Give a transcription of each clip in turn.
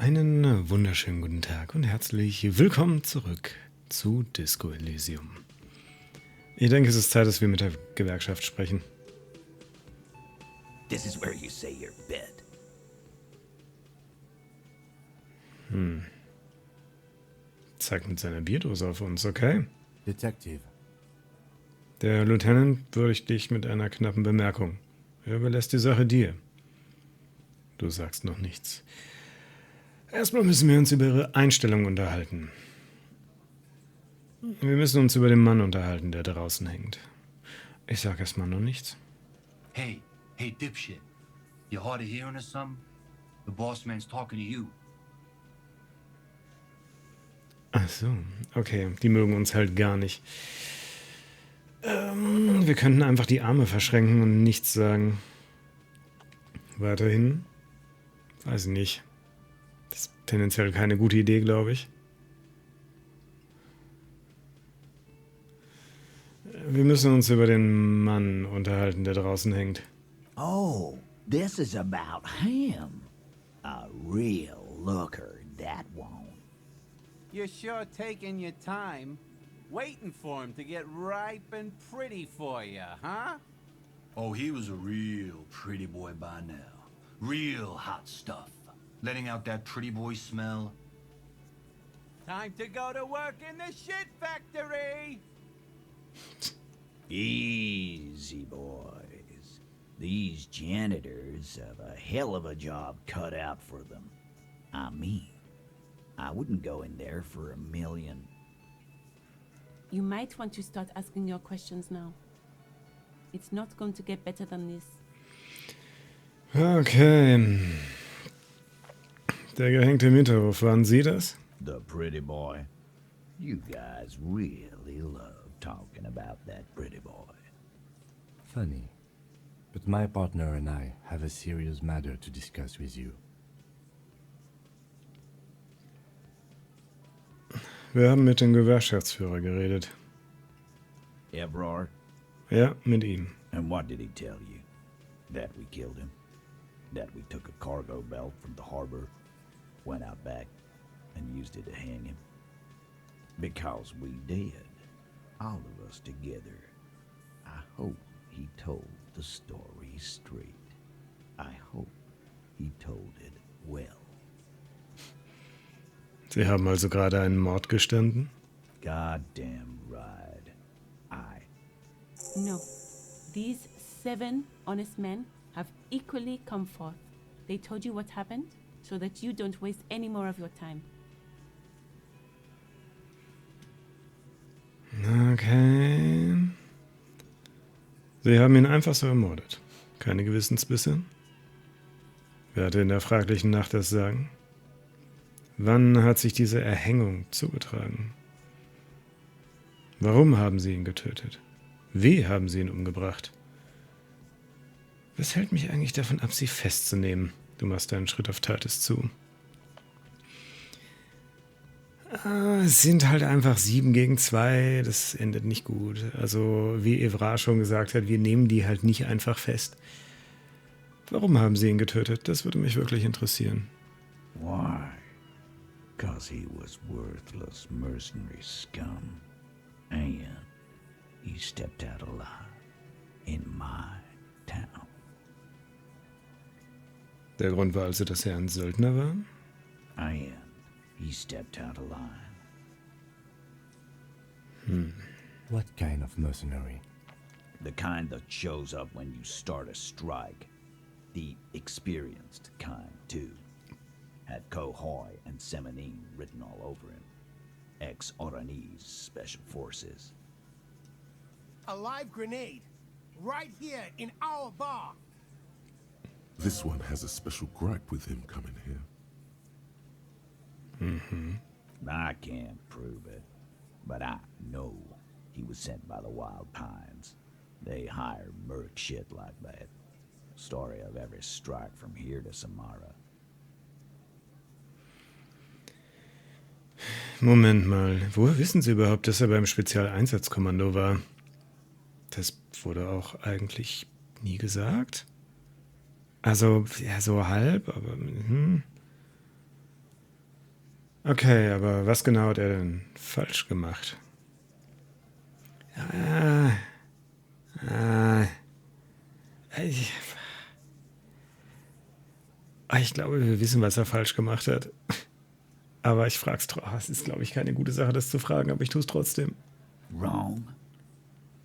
Einen wunderschönen guten Tag und herzlich willkommen zurück zu Disco Elysium. Ich denke, es ist Zeit, dass wir mit der Gewerkschaft sprechen. This is where you say your bed. Zeigt mit seiner Bierdose auf uns, okay? Detective. Der Lieutenant würdigt dich mit einer knappen Bemerkung. Er überlässt die Sache dir. Du sagst noch nichts. Erstmal müssen wir uns über ihre Einstellung unterhalten. Wir müssen uns über den Mann unterhalten, der draußen hängt. Ich sag erstmal noch nichts. Hey, dipshit. You hard of hearing or something? The boss man's talking to you. Ach so, okay. Die mögen uns halt gar nicht. Wir könnten einfach die Arme verschränken und nichts sagen. Weiterhin? Weiß ich nicht. Das ist tendenziell keine gute Idee, glaube ich. Wir müssen uns über den Mann unterhalten, der draußen hängt. Oh, this is about him. A real looker, that one. You're sure taking your time, waiting for him to get ripe and pretty for you, huh? Oh, he was a real pretty boy by now. Real hot stuff. Letting out that pretty boy smell. Time to go to work in the shit factory! Easy, boys. These janitors have a hell of a job cut out for them. I mean, I wouldn't go in there for $1 million. You might want to start asking your questions now. It's not going to get better than this. Okay. Der Gehängte im Hinterhof, waren Sie das? The pretty boy. You guys really love talking about that pretty boy. Funny. But my partner and I have a serious matter to discuss with you. Wir haben mit dem Gewerkschaftsführer geredet. Ebrard? Ja, mit ihm. And what did he tell you? That we killed him? That we took a cargo belt from the harbor, went out back, and used it to hang him? Because we did. All of us together. I hope he told the story straight. I hope he told it well. Sie haben also gerade einen Mord gestanden? Goddamn right. No. These 7 honest men have equally come forth. They told you what happened so that you don't waste any more of your time. Okay. Sie haben ihn einfach so ermordet. Keine Gewissensbisse? Wer hatte in der fraglichen Nacht das Sagen? Wann hat sich diese Erhängung zugetragen? Warum haben Sie ihn getötet? Wie haben Sie ihn umgebracht? Was hält mich eigentlich davon ab, Sie festzunehmen? Du machst einen Schritt auf Titus zu. Es sind halt einfach 7 gegen 2, das endet nicht gut. Also, wie Evra schon gesagt hat, wir nehmen die halt nicht einfach fest. Warum haben Sie ihn getötet? Das würde mich wirklich interessieren. Why? 'Cause he was worthless mercenary scum. And he stepped out alive in my town. Der Grund war also, dass er ein Söldner war? And he stepped out alive. What kind of mercenary? The kind that shows up when you start a strike. The experienced kind, too. Had Kohoy and Semenine written all over him. Ex-Oranese Special Forces. A live grenade, right here in our bar. This one has a special gripe with him coming here. I can't prove it, but I know he was sent by the Wild Pines. They hire merc shit like that. Story of every strike from here to Samara. Moment mal, woher wissen Sie überhaupt, dass er beim Spezialeinsatzkommando war? Das wurde auch eigentlich nie gesagt? Also, ja, so halb, aber... Okay, aber was genau hat er denn falsch gemacht? Ich, ich glaube, wir wissen, was er falsch gemacht hat. Aber ich frag's trotzdem. Es ist, glaube ich, keine gute Sache, das zu fragen, aber ich tue es trotzdem. Wrong.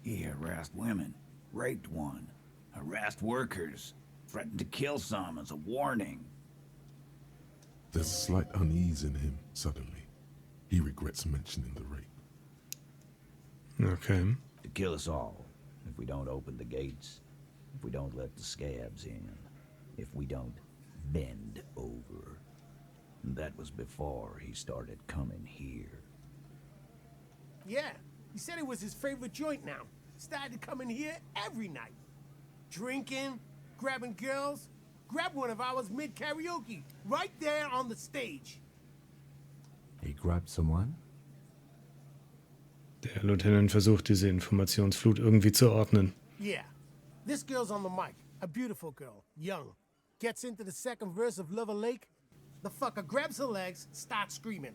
He harassed women, raped one, harassed workers, threatened to kill some as a warning. There's slight unease in him suddenly. He regrets mentioning the rape. Okay. To kill us all, if we don't open the gates, if we don't let the scabs in, if we don't bend over. And that was before he started coming here. Yeah, he said it was his favorite joint now. Started coming here every night. Drinking, grabbing girls. Grabbed one of ours mid-karaoke, right there on the stage. He grabbed someone? Der Lieutenant versucht, diese Informationsflut irgendwie zu ordnen. Yeah, this girl's on the mic. A beautiful girl, young. Gets into the second verse of Lover Lake. The fucker grabs her legs, starts screaming.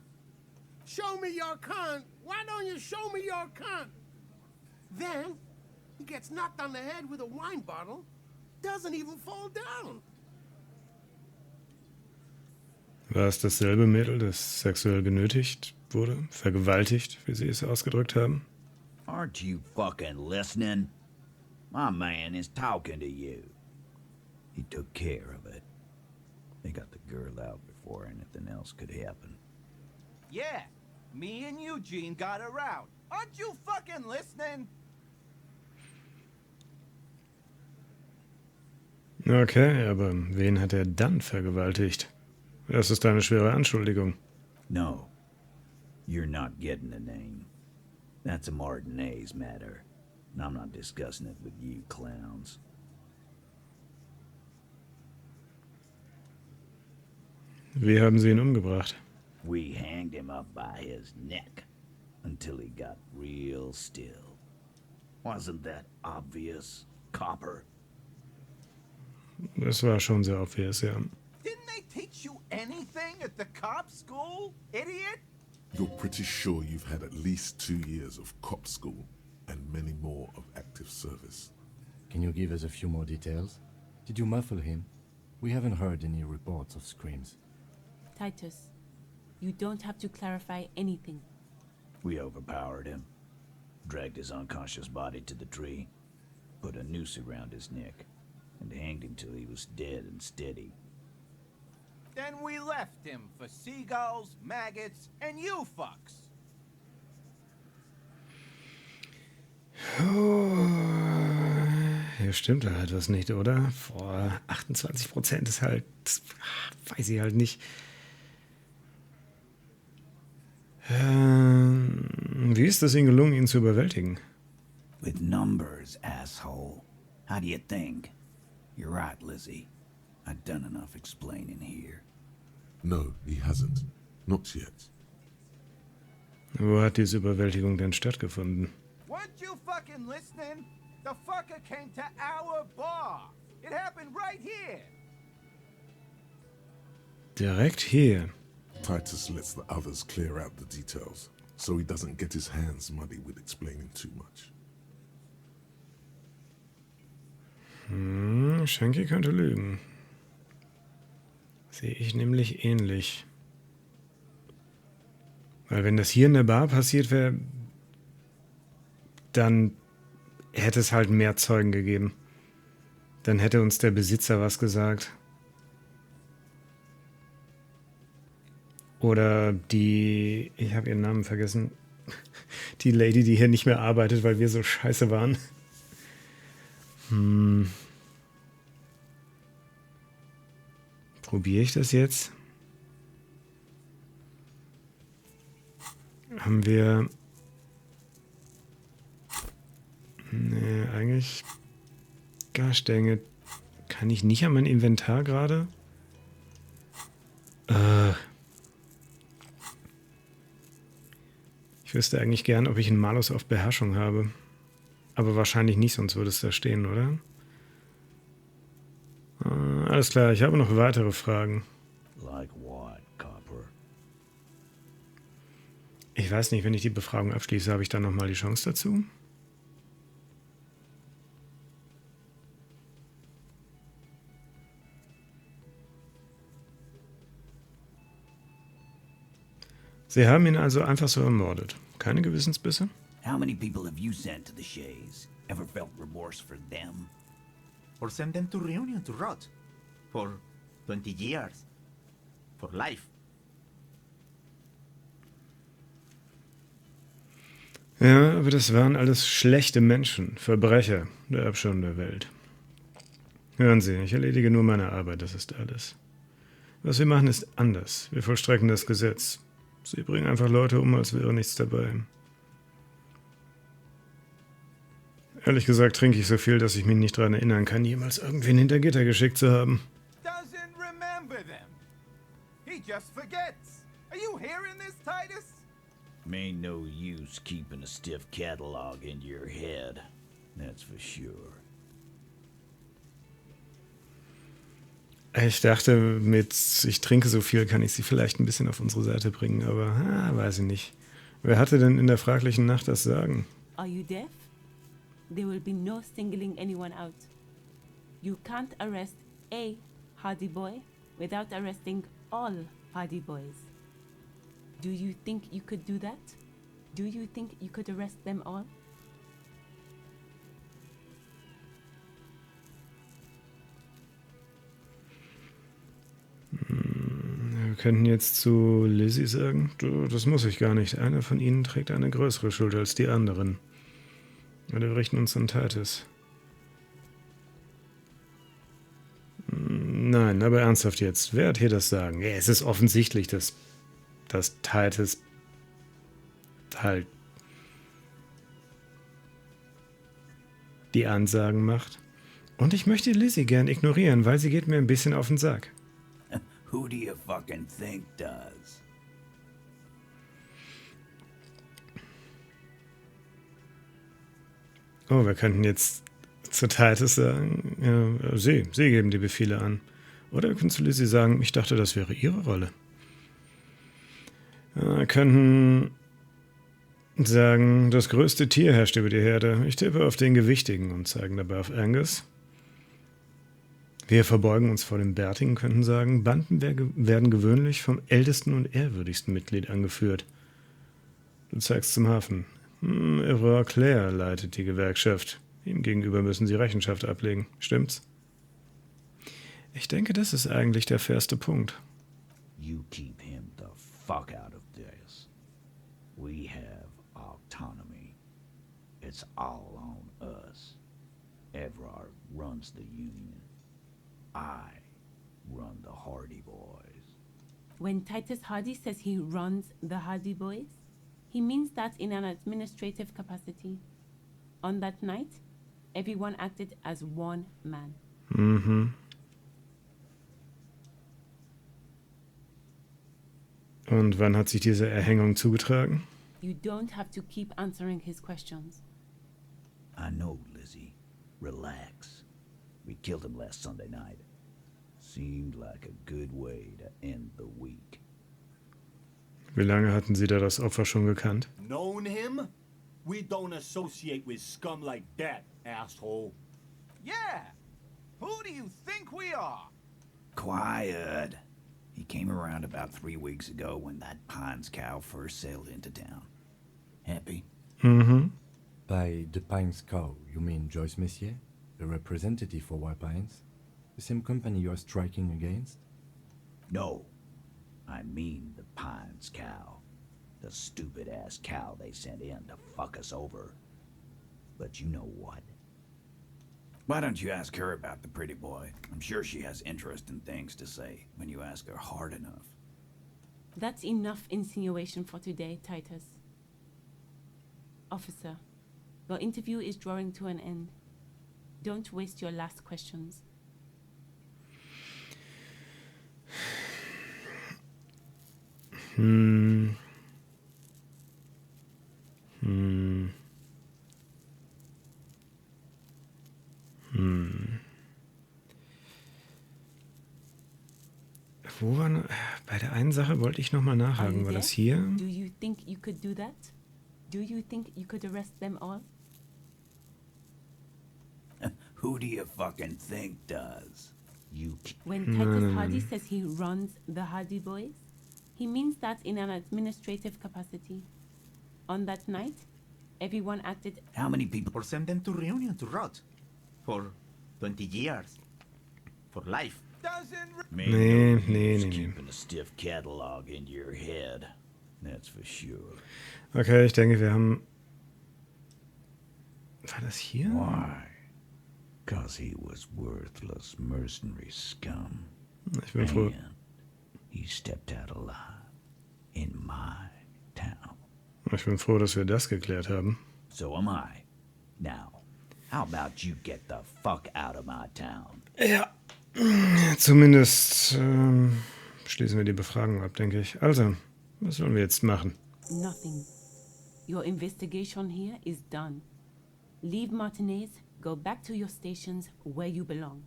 Show me your cunt! Why don't you show me your cunt? Then, he gets knocked on the head with a wine bottle. Doesn't even fall down. War es dasselbe Mädel, das sexuell genötigt wurde? Vergewaltigt, wie sie es ausgedrückt haben? Aren't you fucking listening? My man is talking to you. He took care of it. They got the girl out before anything else could happen. Yeah, me and Eugene got her out. Aren't you fucking listening? Okay, aber wen hat er dann vergewaltigt? Das ist eine schwere Anschuldigung. No, you're not getting the name. That's a Martinez matter, and I'm not discussing it with you clowns. Wie haben sie ihn umgebracht? We hanged him up by his neck until he got real still. Wasn't that obvious, Copper? Das war schon sehr obvious, ja. Didn't they teach you anything at the cop school, idiot? You're pretty sure you've had at least 2 years of cop school and many more of active service. Can you give us a few more details? Did you muffle him? We haven't heard any reports of screams. Titus, you don't have to clarify anything. We overpowered him, dragged his unconscious body to the tree, put a noose around his neck, and hanged him till he was dead and steady. Then we left him for seagulls, maggots, and you fucks. Hier stimmt da halt was nicht, oder? 28% ist halt, weiß ich halt nicht. Wie ist es Ihnen gelungen, ihn zu überwältigen? With numbers, asshole. How do you think? You're right, Lizzie. I've done enough explaining here. No, he hasn't. Not yet. Wo hat diese Überwältigung denn stattgefunden? Weren't you fucking listening? The fucker came to our bar. It happened right here. Direkt hier. Titus lets the others clear out the details, so he doesn't get his hands muddy with explaining too much. Shanky könnte lügen. Sehe ich nämlich ähnlich. Weil wenn das hier in der Bar passiert wäre, dann hätte es halt mehr Zeugen gegeben. Dann hätte uns der Besitzer was gesagt. Oder die, ich habe ihren Namen vergessen, die Lady, die hier nicht mehr arbeitet, weil wir so scheiße waren. Probiere ich das jetzt? Haben wir... Nee, eigentlich... Gosh, dang it. Kann ich nicht an mein Inventar gerade? Ich wüsste eigentlich gern, ob ich einen Malus auf Beherrschung habe. Aber wahrscheinlich nicht, sonst würde es da stehen, oder? Alles klar, ich habe noch weitere Fragen. Like what, Copper? Ich weiß nicht, wenn ich die Befragung abschließe, habe ich dann nochmal die Chance dazu? Sie haben ihn also einfach so ermordet. Keine Gewissensbisse? How many people have you sent to the Shays? Ever felt remorse for them? Or send them to Reunion to rot. For 20 years. For life. Ja, aber das waren alles schlechte Menschen, Verbrecher, der Abschirm der Welt. Hören Sie, ich erledige nur meine Arbeit, das ist alles. Was wir machen, ist anders. Wir vollstrecken das Gesetz. Sie bringen einfach Leute um, als wäre nichts dabei. Ehrlich gesagt trinke ich so viel, dass ich mich nicht daran erinnern kann, jemals irgendwen hinter Gitter geschickt zu haben. Doesn't remember them. He just forgets. Are you hearing this, Titus? Ain't no use keeping a stiff catalog in your head. That's for sure. Ich dachte, mit ich trinke so viel, kann ich sie vielleicht ein bisschen auf unsere Seite bringen, aber weiß ich nicht. Wer hatte denn in der fraglichen Nacht das Sagen? Are you deaf? There will be no singling anyone out. You can't arrest a Hardie-Boy without arresting all Hardie-Boys. Do you think you could do that? Do you think you could arrest them all? Wir könnten jetzt zu Lizzie sagen, du, das muss ich gar nicht. Einer von ihnen trägt eine größere Schuld als die anderen. Oder wir richten uns an Titus. Nein, aber ernsthaft jetzt. Wer hat hier das Sagen? Ja, es ist offensichtlich, dass Titus halt die Ansagen macht. Und ich möchte Lizzie gern ignorieren, weil sie geht mir ein bisschen auf den Sack. Who do you fucking think does? Oh, wir könnten jetzt zu Titus sagen, ja, sie geben die Befehle an. Oder wir können zu Lizzie sagen, ich dachte, das wäre ihre Rolle. Wir könnten sagen, das größte Tier herrscht über die Herde. Ich tippe auf den Gewichtigen und zeigen dabei auf Angus. Wir verbeugen uns vor dem Bärtigen, könnten sagen, Banden werden gewöhnlich vom ältesten und ehrwürdigsten Mitglied angeführt. Du zeigst zum Hafen. Wrack leitet die Gewerkschaft. Ihm gegenüber müssen sie Rechenschaft ablegen. Stimmt's? Ich denke, das ist eigentlich der fairste Punkt. You keep him the fuck out of this. We have autonomy. It's all on us. Evrard runs the union. I run the Hardie-Boys. When Titus Hardie says he runs the Hardie-Boys, he means that in an administrative capacity. On that night, everyone acted as one man. Mhm. Und wann hat sich diese Erhängung zugetragen? You don't have to keep answering his questions. I know, Lizzie. Relax. We killed him last Sunday night. Seemed like a good way to end the week. Wie lange hatten Sie da das Opfer schon gekannt? Known him? We don't associate with scum like that, asshole. Yeah. Who do you think we are? Quiet. He came around about 3 weeks ago when that Pines cow first sailed into town. Happy? Mhm. By the Pines cow, you mean Joyce Messier, the representative for White Pines? The same company you are striking against? No. I mean the Pines cow. The stupid-ass cow they sent in to fuck us over. But you know what? Why don't you ask her about the pretty boy? I'm sure she has interesting things to say when you ask her hard enough. That's enough insinuation for today, Titus. Officer, your interview is drawing to an end. Don't waste your last questions. Wo war noch, bei der einen Sache wollte ich nochmal Are nachhaken. you War there? das hier? Do you think you could do that? Do you think you could arrest them all? Who do you fucking think does? You When No, Titus no, no. Hardy says he runs the Hardie-Boys, he means that in an administrative capacity. On that night, everyone acted. How many people? Or send them to Reunion to rot. For 20 years. For life. Man, Nee, no nee, use nee, nee. keeping a stiff catalog in your head. That's for sure. Okay, ich denke, wir haben... War das hier? Why? 'Cause he was worthless mercenary scum. Ich bin froh. And he stepped out alive in my town. Ich bin froh, dass wir das geklärt haben. So am I. Now, how about you get the fuck out of my town? Ja. Zumindest schließen wir die Befragung ab, denke ich. Also, was sollen wir jetzt machen? Nothing. Your investigation here is done. Leave Martinez, go back to your stations where you belong.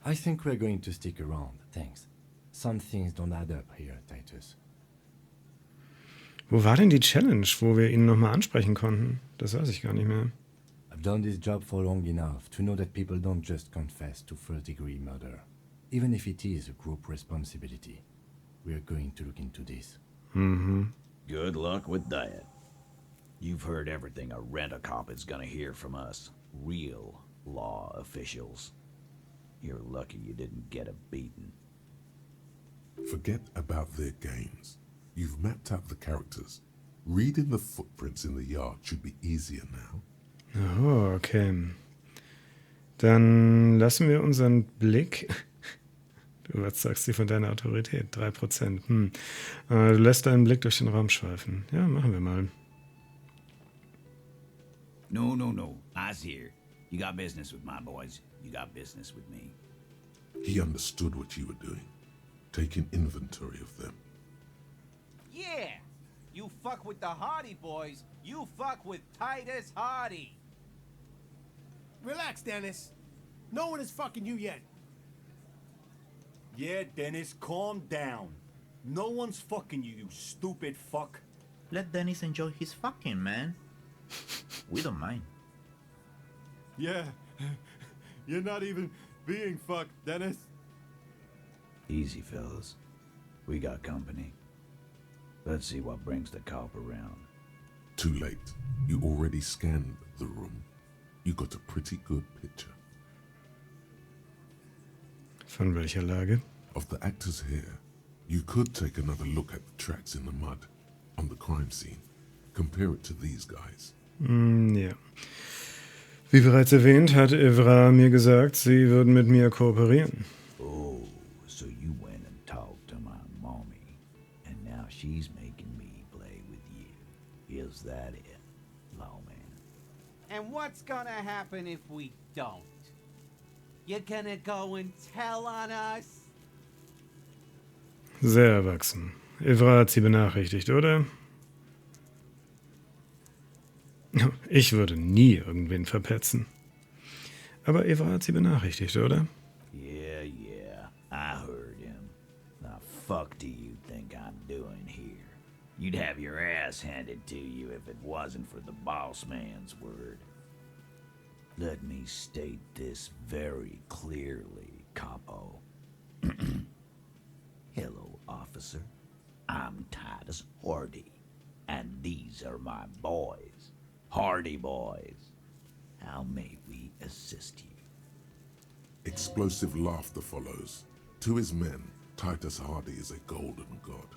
I think we're going to stick around, thanks. Some things don't add up here, Titus. Wo war denn die Challenge, wo wir ihn nochmal ansprechen konnten? Das weiß ich gar nicht mehr. I've done this job for long enough to know that people don't just confess to first-degree murder, even if it is a group responsibility. We are going to look into this. Good luck with that. You've heard everything a rent-a-cop is gonna hear from us. Real law officials. You're lucky you didn't get a beating. Forget about their games. You've mapped out the characters. Reading the footprints in the yard should be easier now. Oh, okay. Dann lassen wir unseren Blick... Du überzeugst sie von deiner Autorität. 3%. Du lässt deinen Blick durch den Raum schweifen. Ja, machen wir mal. No. I's here. You got business with my boys. You got business with me. He understood what you were doing, taking inventory of them. Yeah! You fuck with the Hardie-Boys, you fuck with Titus Hardy. Relax, Dennis. No one is fucking you yet. Yeah, Dennis, calm down. No one's fucking you, you stupid fuck. Let Dennis enjoy his fucking, man. We don't mind. Yeah, you're not even being fucked, Dennis. Easy, fellas. We got company. Let's see what brings the cop around. Too late. You already scanned the room. You got a pretty good picture. Von welcher Lage? Of the actors here, you could take another look at the tracks in the mud on the crime scene. Compare it to these guys. Ja. Wie bereits erwähnt, hat Evra mir gesagt, sie würden mit mir kooperieren. Oh, so you went and talked to my mommy, and now she's making me play with you. Is that it, lawman? And what's gonna happen if we don't? You're gonna go and tell on us? Sehr erwachsen. Evra hat sie benachrichtigt, oder? Ich würde nie irgendwen verpetzen. Aber Evra hat sie benachrichtigt, oder? Yeah, I heard him. The fuck do you think I'm doing here? You'd have your ass handed to you if it wasn't for the boss man's word. Let me state this very clearly, Capo. Hello, officer. I'm Titus Hardy, and these are my boys, Hardie-Boys. How may we assist you? Explosive laughter follows. To his men, Titus Hardy is a golden god.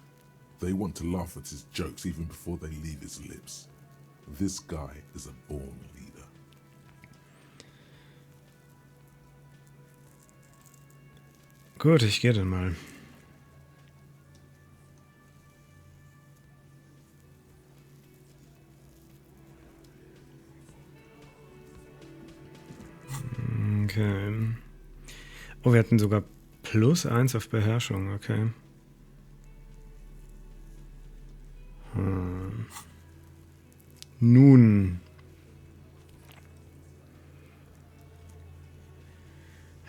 They want to laugh at his jokes even before they leave his lips. This guy is a born leader. Gut, ich gehe dann mal. Okay. Oh, wir hatten sogar +1 auf Beherrschung, okay. Nun.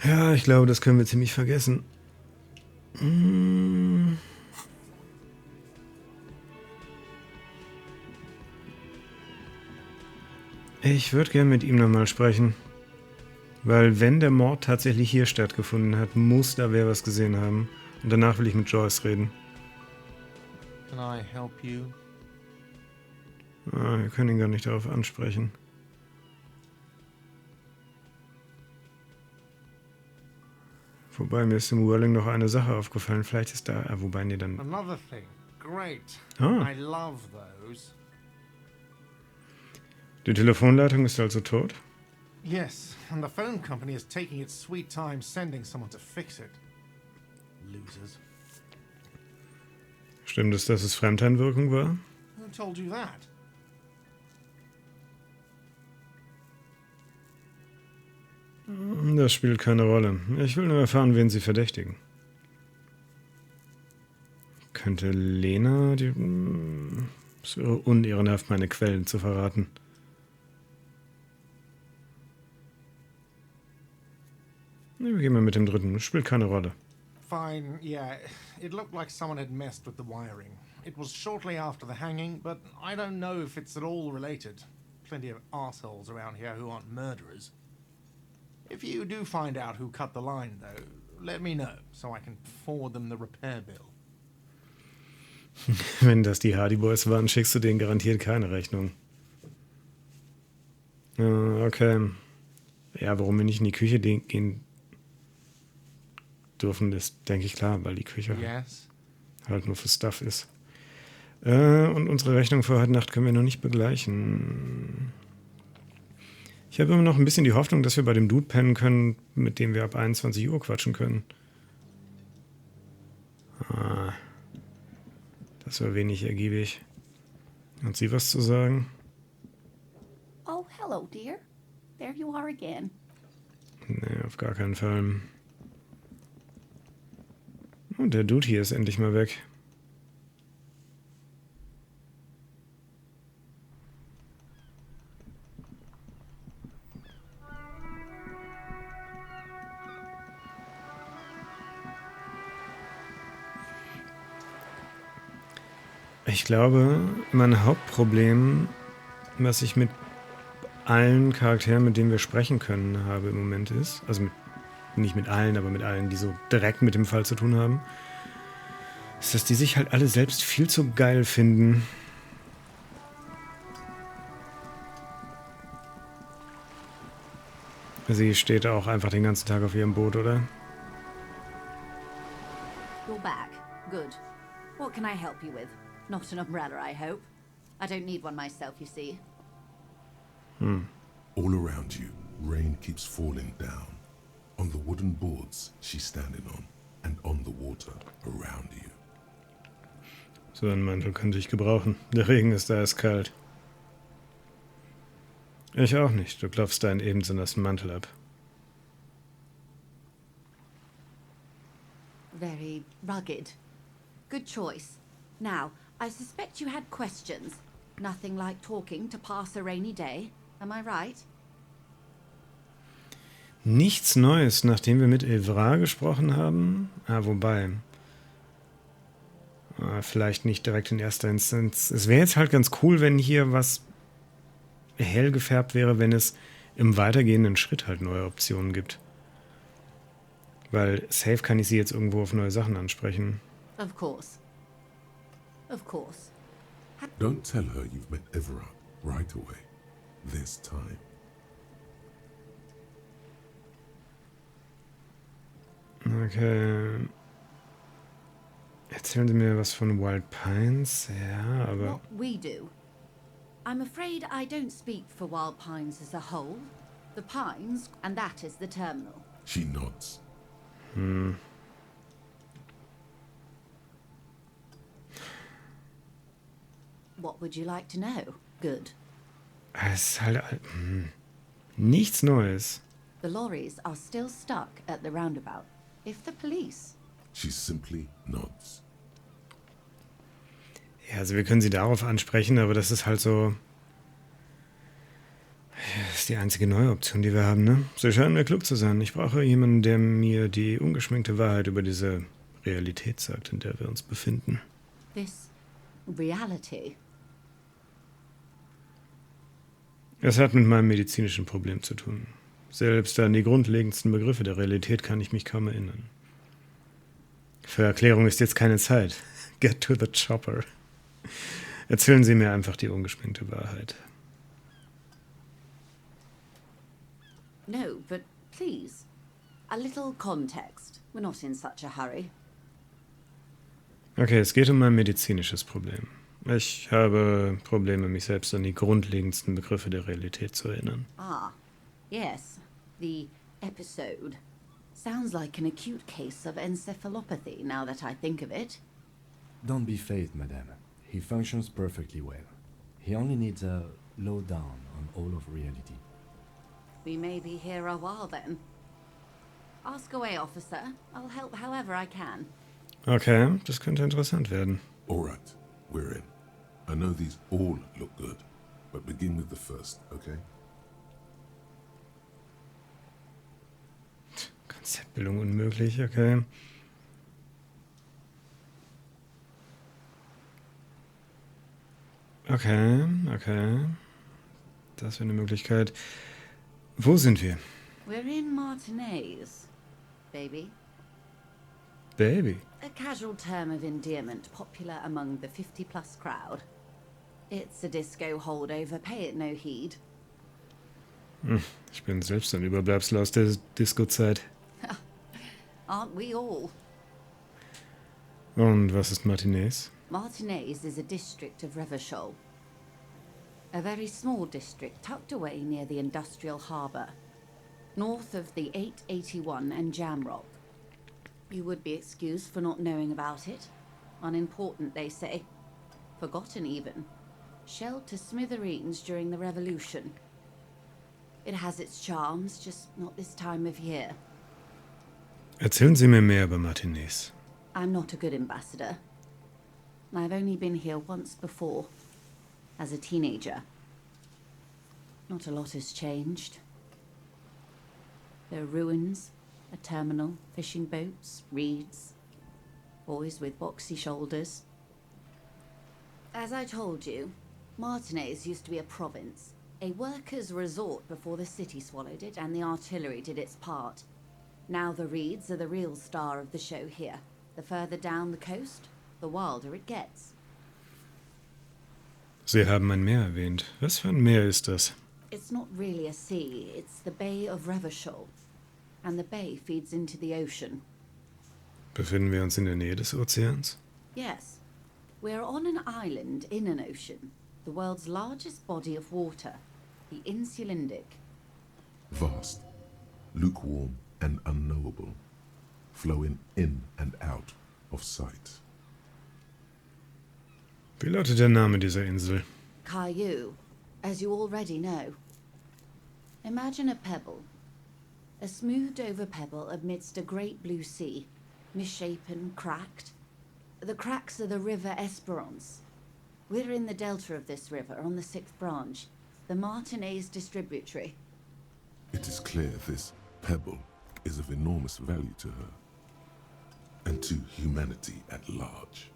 Ja, ich glaube, das können wir ziemlich vergessen. Ich würde gerne mit ihm nochmal sprechen. Weil wenn der Mord tatsächlich hier stattgefunden hat, muss da wer was gesehen haben. Und danach will ich mit Joyce reden. Can I help you? Wir können ihn gar nicht darauf ansprechen. Wobei mir ist im Whirling noch eine Sache aufgefallen. Vielleicht ist da... wobei, nee, dann... Another thing. Great. Ah. I love those. Die Telefonleitung ist also tot? Yes, and the phone company is taking its sweet time sending someone to fix it. Losers. Stimmt es, dass es Fremdeinwirkung war? Who told you that? Das spielt keine Rolle. Ich will nur erfahren, wen sie verdächtigen. Könnte Lena... Es wäre unehrenhaft, meine Quellen zu verraten. Wir gehen mal mit dem dritten. Spielt keine Rolle. Fine, yeah. It looked like someone had messed with the wiring. It was shortly after the hanging, but I don't know if it's at all related. Plenty of assholes around here who aren't murderers. If you do find out who cut the line, though, let me know, so I can forward them the repair bill. Wenn das die Hardie-Boys waren, schickst du denen garantiert keine Rechnung. Okay. Ja, warum wir nicht in die Küche gehen dürfen, ist, denke ich, klar, weil die Küche halt nur für Stuff ist. Und unsere Rechnung für heute Nacht können wir noch nicht begleichen. Ich habe immer noch ein bisschen die Hoffnung, dass wir bei dem Dude pennen können, mit dem wir ab 21 Uhr quatschen können. Das war wenig ergiebig. Hat sie was zu sagen? Oh, hello, dear. There you are again. Nee, auf gar keinen Fall. Und der Dude hier ist endlich mal weg. Ich glaube, mein Hauptproblem, was ich mit allen Charakteren, mit denen wir sprechen können, habe im Moment ist, also nicht mit allen, aber mit allen, die so direkt mit dem Fall zu tun haben, ist, dass die sich halt alle selbst viel zu geil finden. Sie steht auch einfach den ganzen Tag auf ihrem Boot, oder? You're back. Good. What can I help you with? Not an umbrella, I hope. I don't need one myself, you see. All around you, rain keeps falling down. On the wooden boards she's standing on, and on the water around you. So einen Mantel könnte ich gebrauchen. Der Regen ist eiskalt. Ich auch nicht. Du klopfst deinen ebenso nassen Mantel ab. Very rugged. Good choice. Now, I suspect you had questions. Nothing like talking to pass a rainy day. Am I right? Nichts Neues, nachdem wir mit Wrack gesprochen haben. Wobei. Vielleicht nicht direkt in erster Instanz. Es wäre jetzt halt ganz cool, wenn hier was hell gefärbt wäre, wenn es im weitergehenden Schritt halt neue Optionen gibt. Weil safe kann ich sie jetzt irgendwo auf neue Sachen ansprechen. Of course. Of course. Don't tell her you've met Everard right away. There's time. Okay. Erzählen Sie mir was von Wild Pines? Ja, aber... What we do. I'm afraid I don't speak for Wild Pines as a whole. The Pines, and that is the terminal. She nods. What would you like to know? Good. Es ist halt... nichts Neues. The lorries are still stuck at the roundabout. If the police... She simply nods. Ja, also wir können sie darauf ansprechen, aber das ist halt so... Das ist die einzige neue Option, die wir haben, ne? Sie scheinen mir klug zu sein. Ich brauche jemanden, der mir die ungeschminkte Wahrheit über diese Realität sagt, in der wir uns befinden. This reality. Es hat mit meinem medizinischen Problem zu tun. Selbst an die grundlegendsten Begriffe der Realität kann ich mich kaum erinnern. Für Erklärung ist jetzt keine Zeit. Get to the chopper. Erzählen Sie mir einfach die ungeschminkte Wahrheit. No, but please. A little context. We're not in such a hurry. Okay, es geht um mein medizinisches Problem. Ich habe Probleme, mich selbst an die grundlegendsten Begriffe der Realität zu erinnern. Ah, yes. The episode. Sounds like an acute case of encephalopathy, now that I think of it. Don't be phased, madame. He functions perfectly well. He only needs a lowdown on all of reality. We may be here a while then. Ask away, officer. I'll help however I can. Okay, das könnte interessant werden. All right, we're in. I know these all look good, but begin with the first, okay? Konzeptbildung unmöglich, okay. Okay. Das wäre eine Möglichkeit. Wo sind wir? We're in Martinez, baby. Baby. A casual term of endearment popular among the 50-plus crowd. It's a disco holdover, pay it no heed. Ich bin selbst ein Überbleibsel aus der Disco-Zeit. Aren't we all? Und was ist Martinez? Martinez is a district of Revachol. A very small district tucked away near the industrial harbour, north of the 881 and Jamrock. You would be excused for not knowing about it. Unimportant, they say. Forgotten even. Shelled to smithereens during the Revolution. It has its charms, just not this time of year. Erzählen Sie mir mehr über Martinez. I'm not a good ambassador. I've only been here once before, as a teenager. Not a lot has changed. There are ruins, a terminal, fishing boats, reeds, boys with boxy shoulders. As I told you, Martinez used to be a province, a workers' resort before the city swallowed it and the artillery did its part. Now the reeds are the real star of the show here. The further down the coast, the wilder it gets. Sie haben ein Meer erwähnt. Was für ein Meer ist das? It's not really a sea, it's the Bay of Revachol. And the bay feeds into the ocean. Befinden wir uns in der Nähe des Ozeans? Yes. We're on an island in an ocean, the world's largest body of water, the Insulindic. Vast, lukewarm and unknowable, flowing in and out of sight. Wie lautet der Name dieser Insel? Caillou, as you already know. Imagine a pebble. A smoothed-over pebble amidst a great blue sea, misshapen, cracked. The cracks are the river Esperance. We're in the delta of this river, on the 6th branch, the Martinez distributary. It is clear this pebble is of enormous value to her, and to humanity at large.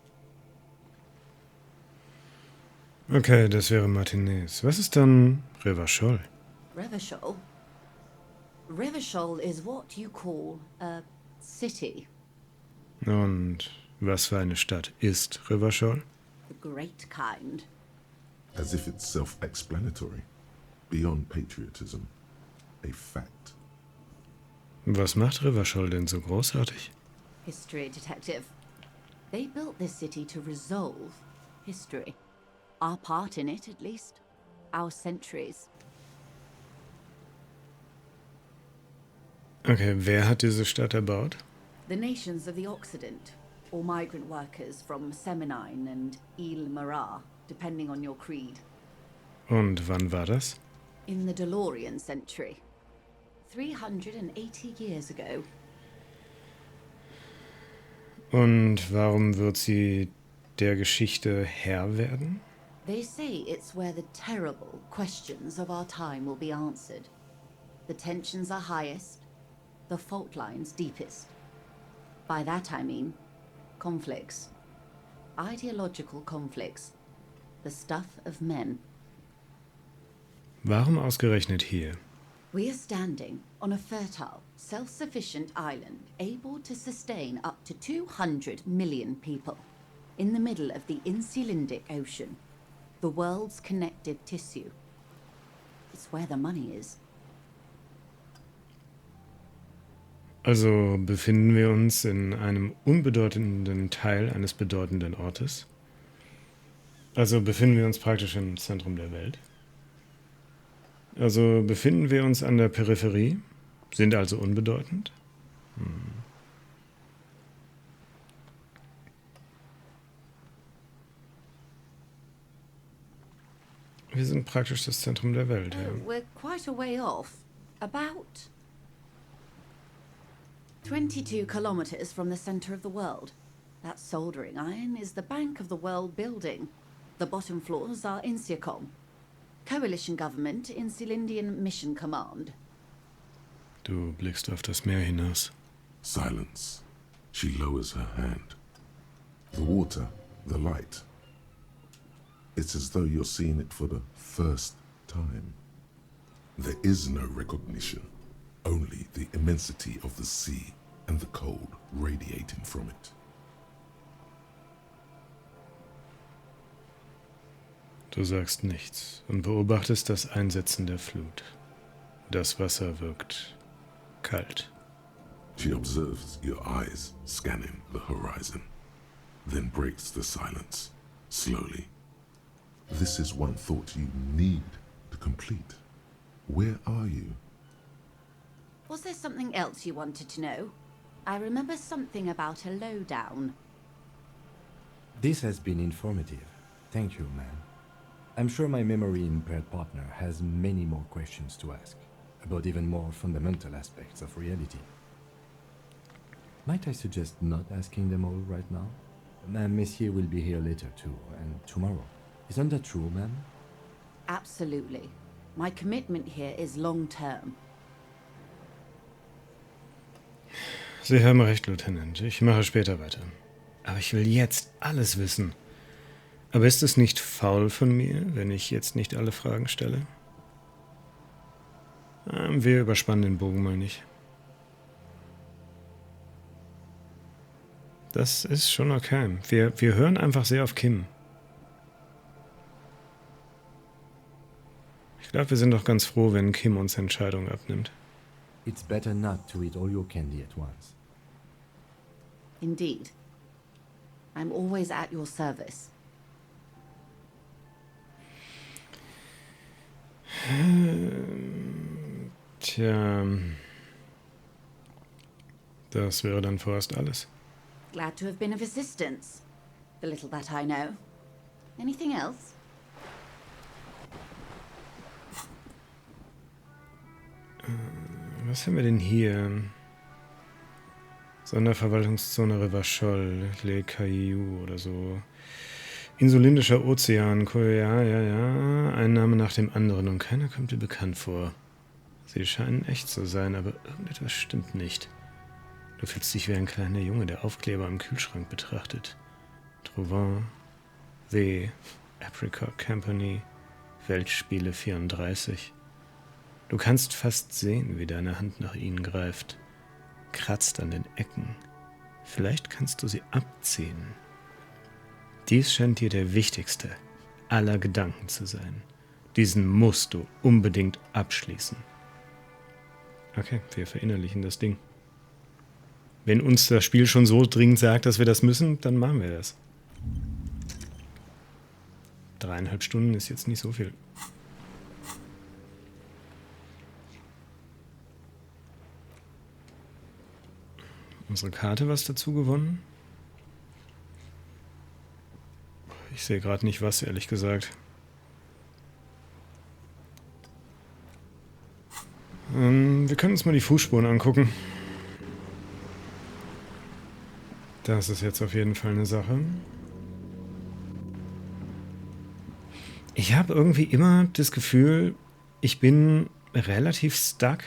Okay, das wäre Martinez. Was ist dann Revachol? Revachol? Revachol is what you call a city. Und was für eine Stadt ist Revachol? The great kind. As if it's self-explanatory, beyond patriotism, a fact. Was macht Revachol denn so großartig? History detective. They built this city to resolve history. Our part in it, at least. Our centuries. Okay, wer hat diese Stadt erbaut? The nations of the Occident, or migrant workers from Seminine and Ile-Marat, depending on your creed. Und wann war das? In the DeLorean century. 380 years ago. Und warum wird sie der Geschichte Herr werden? They say it's where the terrible questions of our time will be answered. The tensions are highest, the fault lines deepest. By that I mean, Conflicts. Ideological conflicts. The stuff of men. Warum ausgerechnet hier? We are standing on a fertile, self-sufficient island able to sustain up to 200 million people in the middle of the Insulindic Ocean, the world's connective tissue. It's where the money is. Also befinden wir uns in einem unbedeutenden Teil eines bedeutenden Ortes. Also befinden wir uns praktisch im Zentrum der Welt. Also befinden wir uns an der Peripherie, sind also unbedeutend. Wir sind praktisch das Zentrum der Welt, ja. We're quite a way off. About 22 kilometers from the center of the world. That soldering iron is the bank of the world building. The bottom floors are Insiacom. Coalition Government, Insulindian Mission Command. Du blickst auf das Meer hinaus. Silence. She lowers her hand. The water, the light. It's as though you're seeing it for the first time. There is no recognition, only the immensity of the sea and the cold radiating from it. Du sagst nichts und beobachtest das Einsetzen der Flut. Das Wasser wirkt kalt. She observes your eyes scanning the horizon, then breaks the silence, slowly. This is one thought you need to complete. Where are you? Was there something else you wanted to know? I remember something about a lowdown. This has been informative. Thank you, ma'am. I'm sure my memory-impaired partner has many more questions to ask, about even more fundamental aspects of reality. Might I suggest not asking them all right now? Messier will be here later too, and tomorrow. Isn't that true, ma'am? Absolutely. My commitment here is long-term. Sie haben recht, Lieutenant. Ich mache später weiter. Aber ich will jetzt alles wissen. Aber ist es nicht faul von mir, wenn ich jetzt nicht alle Fragen stelle? Wir überspannen den Bogen mal nicht. Das ist schon okay. Wir hören einfach sehr auf Kim. Ich glaube, wir sind doch ganz froh, wenn Kim uns Entscheidungen abnimmt. It's better not to eat all your candy at once. Indeed. I'm always at your service. Tja, das wäre dann vorerst alles. Glad to have been of assistance. The little that I know. Anything else? Was haben wir denn hier? Sonderverwaltungszone Revachol, Le Caillou oder so. Insulindischer Ozean, ja. Ein Name nach dem anderen und keiner kommt dir bekannt vor. Sie scheinen echt zu sein, aber irgendetwas stimmt nicht. Du fühlst dich wie ein kleiner Junge, der Aufkleber im Kühlschrank betrachtet. Trouvant, W, Apricot Company, Weltspiele 34. Du kannst fast sehen, wie deine Hand nach ihnen greift. Kratzt an den Ecken. Vielleicht kannst du sie abziehen. Dies scheint dir der wichtigste aller Gedanken zu sein. Diesen musst du unbedingt abschließen. Okay, wir verinnerlichen das Ding. Wenn uns das Spiel schon so dringend sagt, dass wir das müssen, dann machen wir das. 3,5 Stunden ist jetzt nicht so viel. Unsere Karte was dazu gewonnen? Ich sehe gerade nicht was, ehrlich gesagt. Wir können uns mal die Fußspuren angucken. Das ist jetzt auf jeden Fall eine Sache. Ich habe irgendwie immer das Gefühl, ich bin relativ stuck.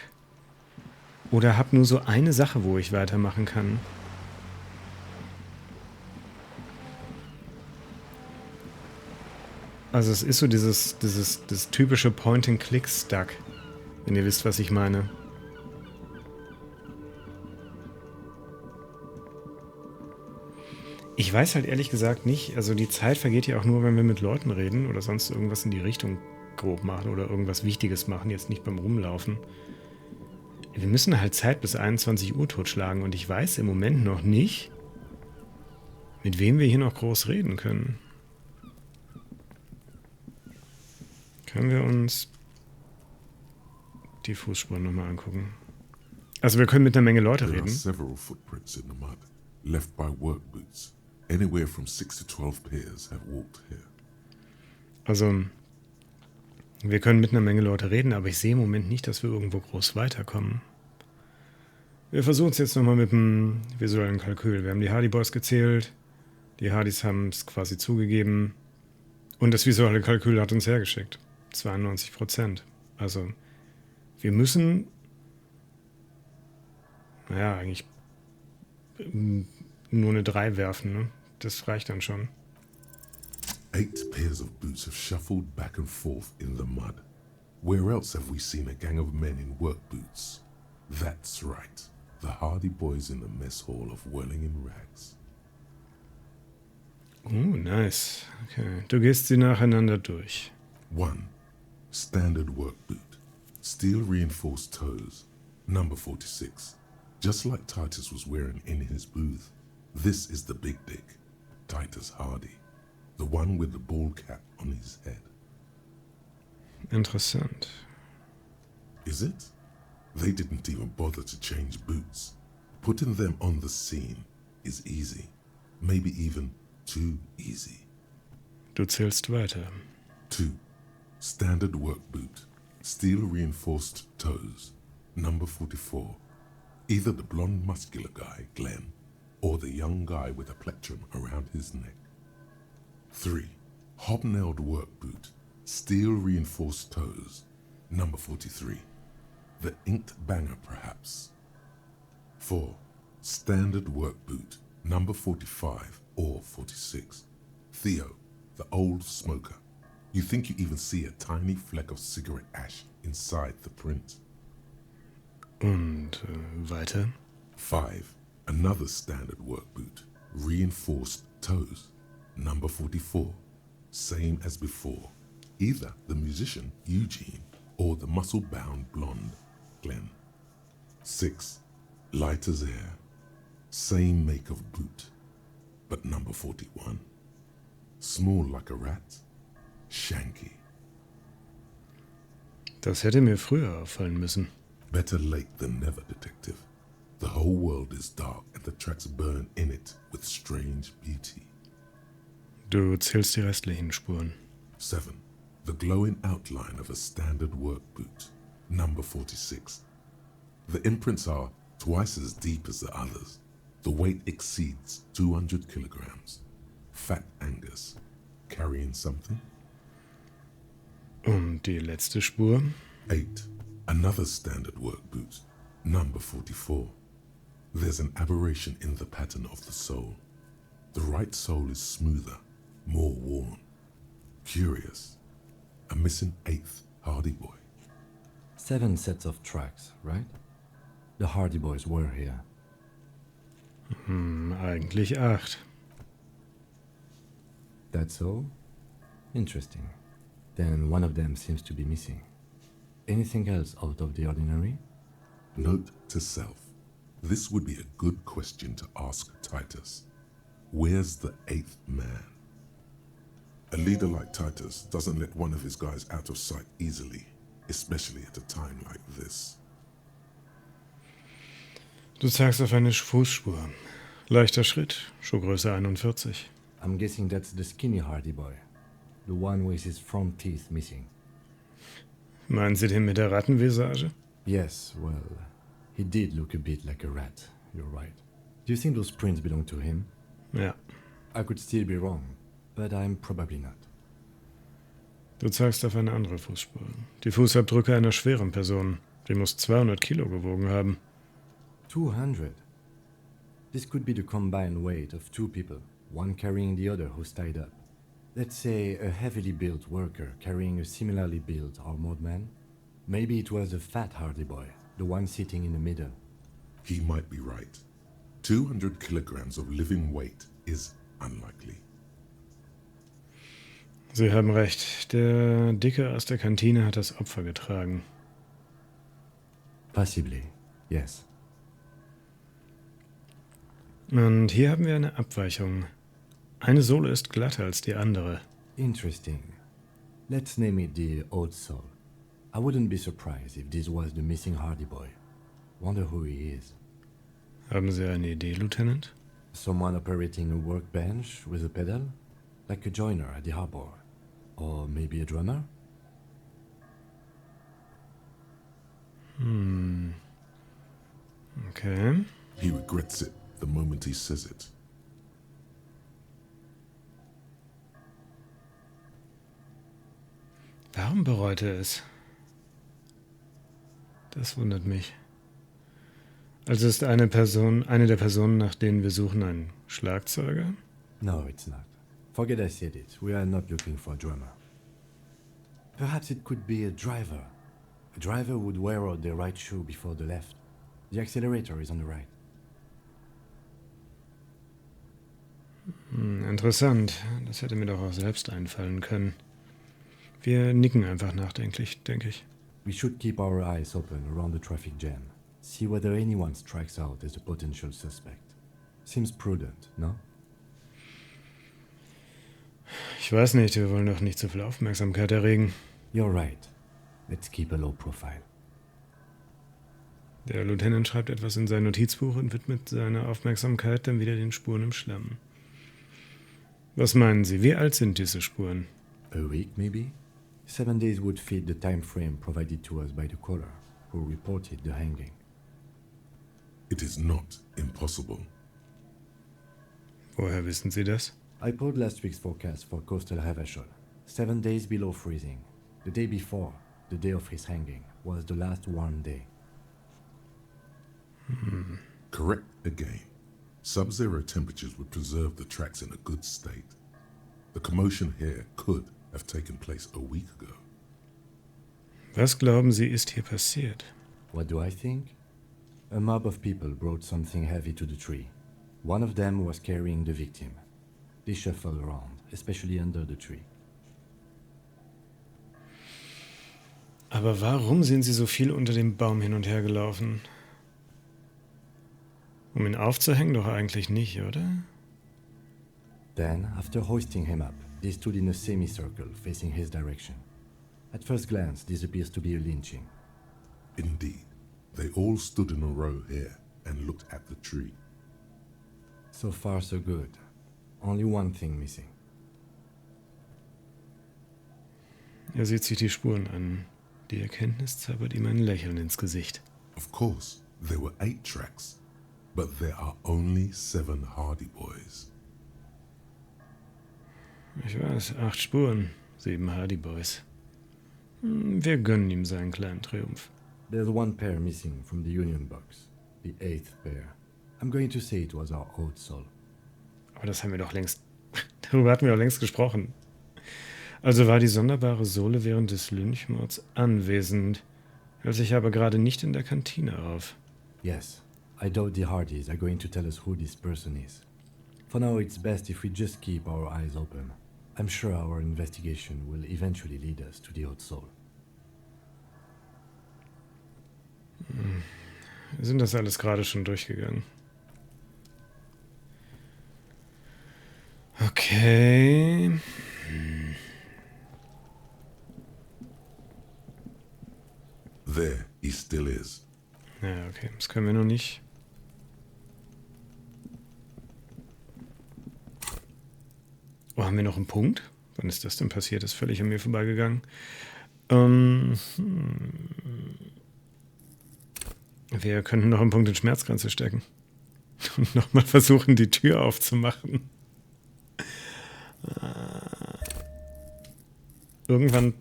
Oder habe nur so eine Sache, wo ich weitermachen kann. Also es ist so das typische Point-and-Click-Stuck, wenn ihr wisst, was ich meine. Ich weiß halt ehrlich gesagt nicht, also die Zeit vergeht ja auch nur, wenn wir mit Leuten reden oder sonst irgendwas in die Richtung grob machen oder irgendwas Wichtiges machen, jetzt nicht beim Rumlaufen. Wir müssen halt Zeit bis 21 Uhr totschlagen und ich weiß im Moment noch nicht, mit wem wir hier noch groß reden können. Können wir uns die Fußspuren nochmal angucken? Also wir können mit einer Menge Leute There are reden. several footprints in the mud, left by work boots. Anywhere from 6 to 12 pairs have walked here. Also wir können mit einer Menge Leute reden, aber ich sehe im Moment nicht, dass wir irgendwo groß weiterkommen. Wir versuchen es jetzt nochmal mit dem visuellen Kalkül. Wir haben die Hardie-Boys gezählt, die Hardys haben es quasi zugegeben und das visuelle Kalkül hat uns hergeschickt. 92%. Also wir müssen, naja, eigentlich nur eine 3 werfen, ne? Das reicht dann schon. 8 pairs of boots have shuffled back and forth in the mud. Where else have we seen a gang of men in work boots? That's right, the Hardie-Boys in the mess hall of Welling in Rags. Nice. Okay, du gehst sie nacheinander durch. 1. Standard work boot. Steel reinforced toes. Number 46. Just like Titus was wearing in his booth. This is the big dick, Titus Hardie. The one with the bald cap on his head. Interessant. Is it? They didn't even bother to change boots. Putting them on the scene is easy. Maybe even too easy. Du zählst weiter. 2. Standard work boot. Steel reinforced toes. Number 44. Either the blonde muscular guy, Glenn, or the young guy with a plectrum around his neck. 3. Hobnailed work boot. Steel reinforced toes. Number 43. The inked banger, perhaps. 4. Standard work boot. Number 45 or 46. Theo, the old smoker. You think you even see a tiny fleck of cigarette ash inside the print. Und weiter. 5. Another standard work boot. Reinforced toes. Number 44. Same as before. Either the musician, Eugene, or the muscle-bound blonde, Glenn. 6. Light as air. Same make of boot. But number 41. Small like a rat. Shanky. Das hätte mir früher auffallen müssen. Better late than never, detective. The whole world is dark and the tracks burn in it with strange beauty. Du zählst die restlichen Spuren. 7. The glowing outline of a standard work boot. Number 46. The imprints are twice as deep as the others. The weight exceeds 200 kilograms. Fat Angus. Carrying something? Und die letzte Spur? 8. Another standard work boot. Number 44. There's an aberration in the pattern of the sole. The right sole is smoother, more worn. Curious. A missing 8th Hardie-Boy. 7 sets of tracks, right? The Hardie-Boys were here. Eigentlich 8. That's all? Interesting. Then one of them seems to be missing. Anything else out of the ordinary? Note to self. This would be a good question to ask Titus. Where's the 8th man? A leader like Titus doesn't let one of his guys out of sight easily, especially at a time like this. Du zeigst auf eine Fußspur. Leichter Schritt, Schuhgröße 41. I'm guessing that's the skinny Hardie-Boy. The one with his front teeth missing. Meinen Sie den mit der Rattenvisage? Yes, well, he did look a bit like a rat, you're right. Do you think those prints belong to him? Ja. I could still be wrong, but I'm probably not. Du zeigst auf eine andere Fußspur. Die Fußabdrücke einer schweren Person. Die muss 200 Kilo gewogen haben. 200? This could be the combined weight of 2 people, one carrying the other who's tied up. Let's say a heavily built worker carrying a similarly built armored man. Maybe it was a fat Hardie-Boy, the one sitting in the middle. He might be right. 200 kilograms of living weight is unlikely. Sie haben recht. Der Dicke aus der Kantine hat das Opfer getragen. Possibly, yes. Und hier haben wir eine Abweichung. Eine Sohle ist glatter als die andere. Interesting. Let's name it the Old Soul. I wouldn't be surprised if this was the missing Hardie-Boy. Wonder who he is. Haben Sie eine Idee, Lieutenant? Someone operating a workbench with a pedal? Like a joiner at the harbor. Or maybe a drummer? Okay. He regrets it the moment he says it. Warum bereut er es? Das wundert mich. Also ist eine der Personen, nach denen wir suchen, ein Schlagzeuger? No, it's not. Forget I said it. We are not looking for a drummer. Perhaps it could be a driver. A driver would wear out the right shoe before the left. The accelerator is on the right. Interessant. Das hätte mir doch auch selbst einfallen können. Wir nicken einfach nachdenklich, denke ich. We should keep our eyes open around the traffic jam. See whether anyone strikes out as a potential suspect. Seems prudent, no? Ich weiß nicht, wir wollen doch nicht zu viel Aufmerksamkeit erregen. You're right. Let's keep a low profile. Der Lieutenant schreibt etwas in sein Notizbuch und widmet seine Aufmerksamkeit dann wieder den Spuren im Schlamm. Was meinen Sie, wie alt sind diese Spuren? A week, maybe? 7 days would fit the time frame provided to us by the caller, who reported the hanging. It is not impossible. Woher wissen Sie das? I pulled last week's forecast for coastal Havashol. 7 days below freezing. The day before, the day of his hanging, was the last warm day. Correct again. Sub-zero temperatures would preserve the tracks in a good state. The commotion here could have taken place a week ago. Was glauben Sie, ist hier passiert? What do I think? A mob of people brought something heavy to the tree. One of them was carrying the victim. They shuffled around, especially under the tree. Aber warum sind Sie so viel unter dem Baum hin und her gelaufen? Um ihn aufzuhängen doch eigentlich nicht, oder? Then, after hoisting him up, they stood in a semicircle facing his direction. At first glance, this appears to be a lynching. Indeed, they all stood in a row here and looked at the tree. So far, so good. Only one thing missing. Er sieht sich die Spuren an. Die Erkenntnis zaubert ihm ein Lächeln ins Gesicht. Of course, there were 8 tracks, but there are only 7 Hardie-Boys. Ich weiß, 8 Spuren, 7 Hardie-Boys. Wir gönnen ihm seinen kleinen Triumph. There's one pair missing from the Union box. The 8th pair. I'm going to say it was our Old Soul. Aber das haben wir doch längst... Darüber hatten wir doch längst gesprochen. Also war die sonderbare Sohle während des Lynchmords anwesend, hält sich aber gerade nicht in der Kantine auf. Yes, I doubt the Hardies are going to tell us who this person is. For now, it's best if we just keep our eyes open. I'm sure our investigation will eventually lead us to the Old Soul. Wir sind das alles gerade schon durchgegangen. Okay. There he still is. Ja, okay. Das können wir noch nicht. Oh, haben wir noch einen Punkt? Wann ist das denn passiert? Das ist völlig an mir vorbeigegangen. Wir könnten noch einen Punkt in Schmerzgrenze stecken. Und nochmal versuchen, die Tür aufzumachen. Irgendwann,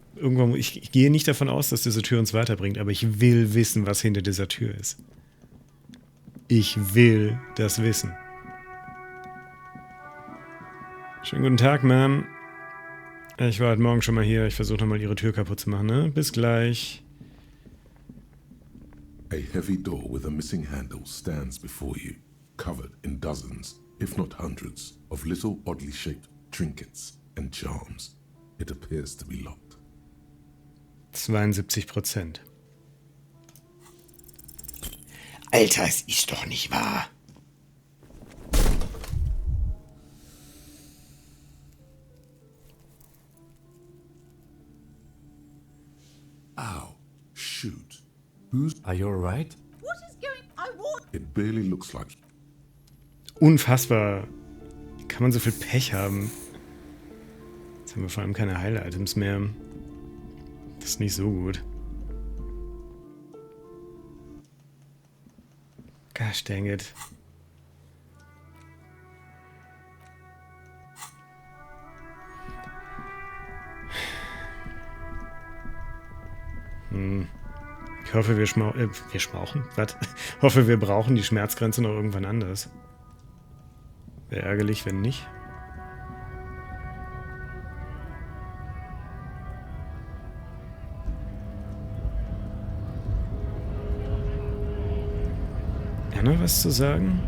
ich gehe nicht davon aus, dass diese Tür uns weiterbringt, aber ich will wissen, was hinter dieser Tür ist. Ich will das wissen. Schönen guten Tag, Ma'am. Ich war heute Morgen schon mal hier. Ich versuche nochmal ihre Tür kaputt zu machen, ne? Bis gleich. A heavy door with a missing handle stands before you, covered in dozens, if not hundreds, of little oddly shaped trinkets and charms. It appears to be locked. 72%. Alter, es ist doch nicht wahr. Ow. Shoot. Who's... Are you alright? What is going... I want... It barely looks like... Unfassbar. Wie kann man so viel Pech haben? Jetzt haben wir vor allem keine Heil-Items mehr. Das ist nicht so gut. Gosh dang it. Ich hoffe, wir schmauchen? Was? Hoffe, wir brauchen die Schmerzgrenze noch irgendwann anders. Wäre ärgerlich, wenn nicht. Noch was zu sagen?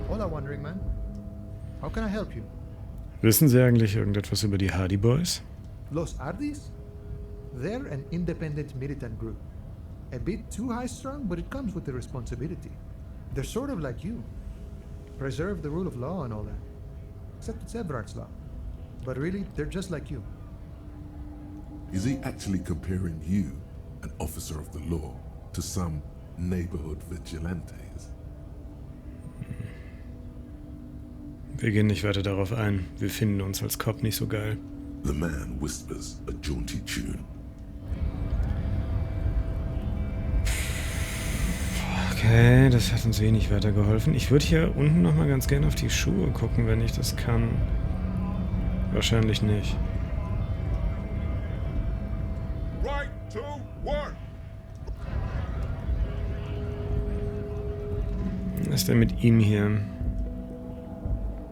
Hola, Wandering Man. How can I help you? Wissen Sie eigentlich irgendetwas über die Hardie-Boys? Los Hardis? They're an independent militant group. A bit too high-strung, but it comes with the responsibility. They're sort of like you. Preserve the rule of law and all that. Except it's Everard's law. But really, they're just like you. Is he actually comparing you, an officer of the law, to some neighborhood vigilantes? Wir gehen nicht weiter darauf ein. Wir finden uns als Cop nicht so geil. The man whispers a jaunty tune. Okay, das hat uns wenig weitergeholfen. Ich würde hier unten nochmal ganz gerne auf die Schuhe gucken, wenn ich das kann. Wahrscheinlich nicht. Right to work. Was ist denn mit ihm hier?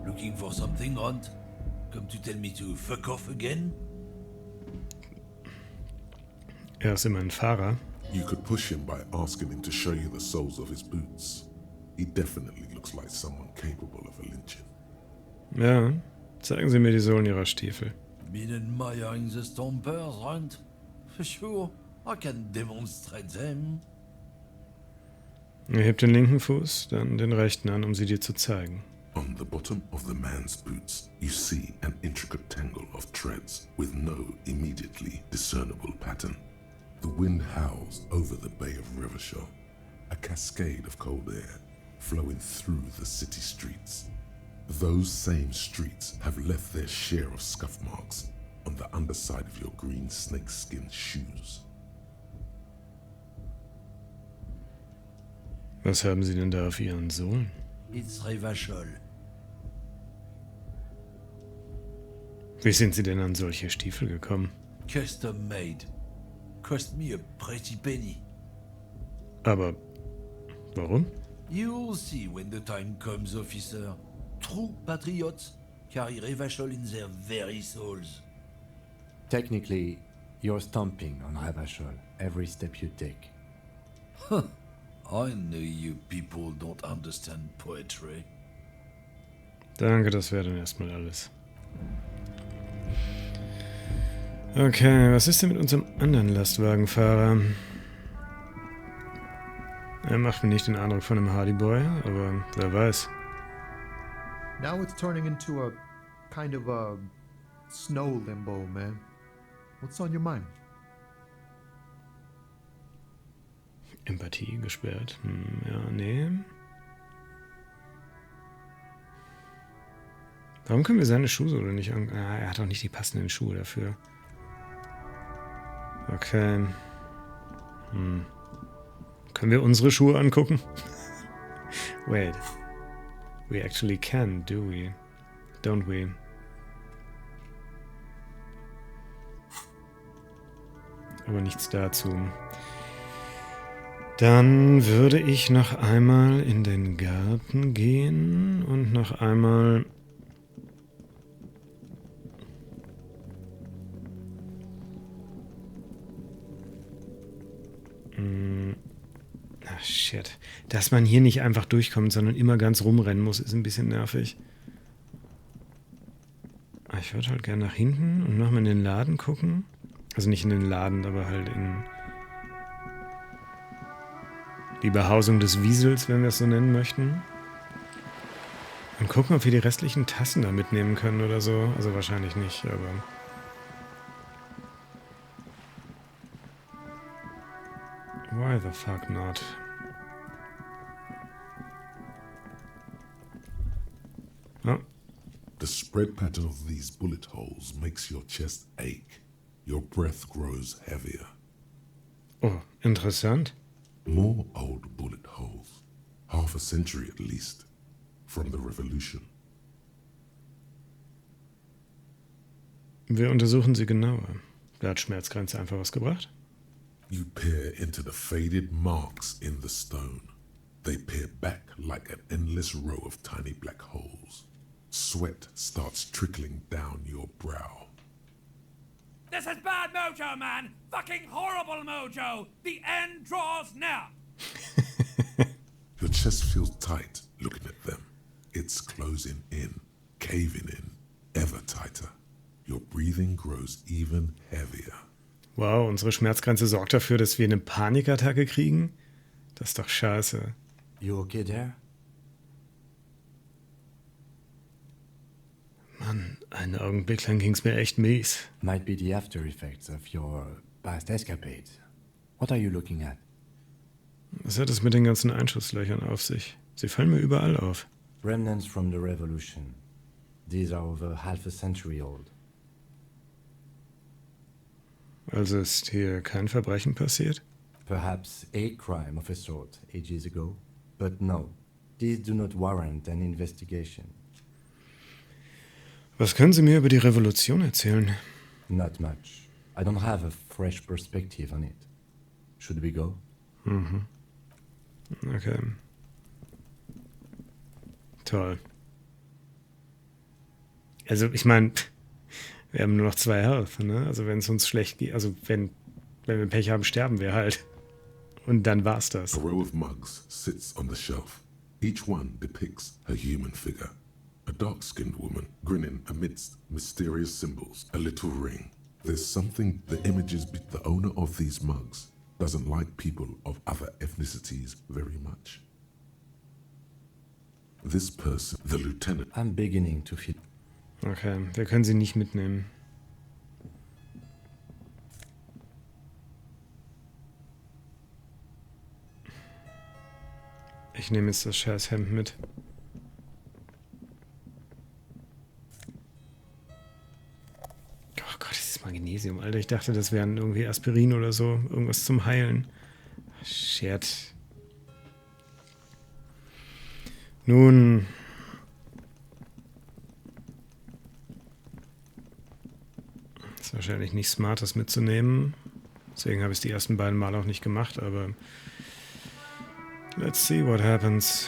Looking for something, Hunt? Come to tell me to fuck off again? Er ist immer ein Fahrer. You could push him by asking him to show you the soles of his boots. He definitely looks like someone capable of a lynching. Ja, zeigen Sie mir die Sohlen Ihrer Stiefel. Been admiring the stompers, Hunt? For sure, I can demonstrate them. Er hebt den linken Fuß, dann den rechten an, um sie dir zu zeigen. On the bottom of the man's boots, you see an intricate tangle of treads with no immediately discernible pattern. The wind howls over the Bay of Rivershaw, a cascade of cold air flowing through the city streets. Those same streets have left their share of scuff marks on the underside of your green snakeskin shoes. Was haben Sie denn da auf Ihren Sohlen? It's Revachol. Wie sind Sie denn an solche Stiefel gekommen? Custom made. Cost me a pretty penny. Aber warum? You'll see when the time comes, officer. True patriots carry Revachol in their very souls. Technically, you're stomping on Revachol every step you take. Huh. I know you people don't understand poetry. Danke, das wäre dann erstmal alles. Okay, was ist denn mit unserem anderen Lastwagenfahrer? Er macht mir nicht den Eindruck von einem Hardie-Boy, aber wer weiß. Now it's turning into a kind of a snow limbo, man. What's on your mind? Empathie gesperrt. Ja, nee. Warum können wir seine Schuhsohle nicht an... Ah, er hat auch nicht die passenden Schuhe dafür. Okay. Können wir unsere Schuhe angucken? Wait. We actually can, do we? Don't we? Aber nichts dazu. Dann würde ich noch einmal in den Garten Karten gehen und noch einmal... Ach, shit. Dass man hier nicht einfach durchkommt, sondern immer ganz rumrennen muss, ist ein bisschen nervig. Aber ich würde halt gerne nach hinten und nochmal in den Laden gucken. Also nicht in den Laden, aber halt in die Behausung des Wiesels, wenn wir es so nennen möchten. Und gucken, ob wir die restlichen Tassen da mitnehmen können oder so. Also wahrscheinlich nicht, aber... Why the fuck not? Oh. The spread pattern of these bullet holes makes your chest ache. Your breath grows heavier. Oh, interessant. More old bullet holes. Half a century at least. From the revolution. Wir untersuchen sie genauer. Da hat Schmerzgrenze einfach was gebracht. You peer into the faded marks in the stone. They peer back like an endless row of tiny black holes. Sweat starts trickling down your brow. This is bad mojo, man! Fucking horrible mojo! The end draws near! Your chest feels tight looking at them. It's closing in, caving in, ever tighter. Your breathing grows even heavier. Wow, unsere Schmerzgrenze sorgt dafür, dass wir eine Panikattacke kriegen? Das ist doch scheiße. You okay there? Mann, einen Augenblick lang ging's mir echt mies. Might be the after effects of your past escapade. What are you looking at? Was hat es mit den ganzen Einschusslöchern auf sich? Sie fallen mir überall auf. Remnants from the revolution. These are over half a century old. Also ist hier kein Verbrechen passiert? Perhaps a crime of a sort ages ago. But no, these do not warrant an investigation. Was können Sie mir über die Revolution erzählen? Not much. I don't have a fresh perspective on it. Should we go? Mhm. Okay. Toll. Also ich meine, wir haben nur noch 2 Health, ne? Also wenn es uns schlecht geht, also wenn wir Pech haben, sterben wir halt. Und dann war's das. A row of mugs sits on the shelf. Each one depicts a human figure. A dark-skinned woman grinning amidst mysterious symbols, a little ring. There's something the images, the owner of these mugs doesn't like people of other ethnicities very much. This person, the lieutenant. I'm beginning to feel... Okay, wir können sie nicht mitnehmen. Ich nehme jetzt das scheiß Hemd mit. Oh Gott, das ist Magnesium, Alter. Ich dachte, das wären irgendwie Aspirin oder so. Irgendwas zum Heilen. Shit. Nun... Ist wahrscheinlich nicht smart, das mitzunehmen. Deswegen habe ich es die ersten beiden Mal auch nicht gemacht, aber... Let's see what happens.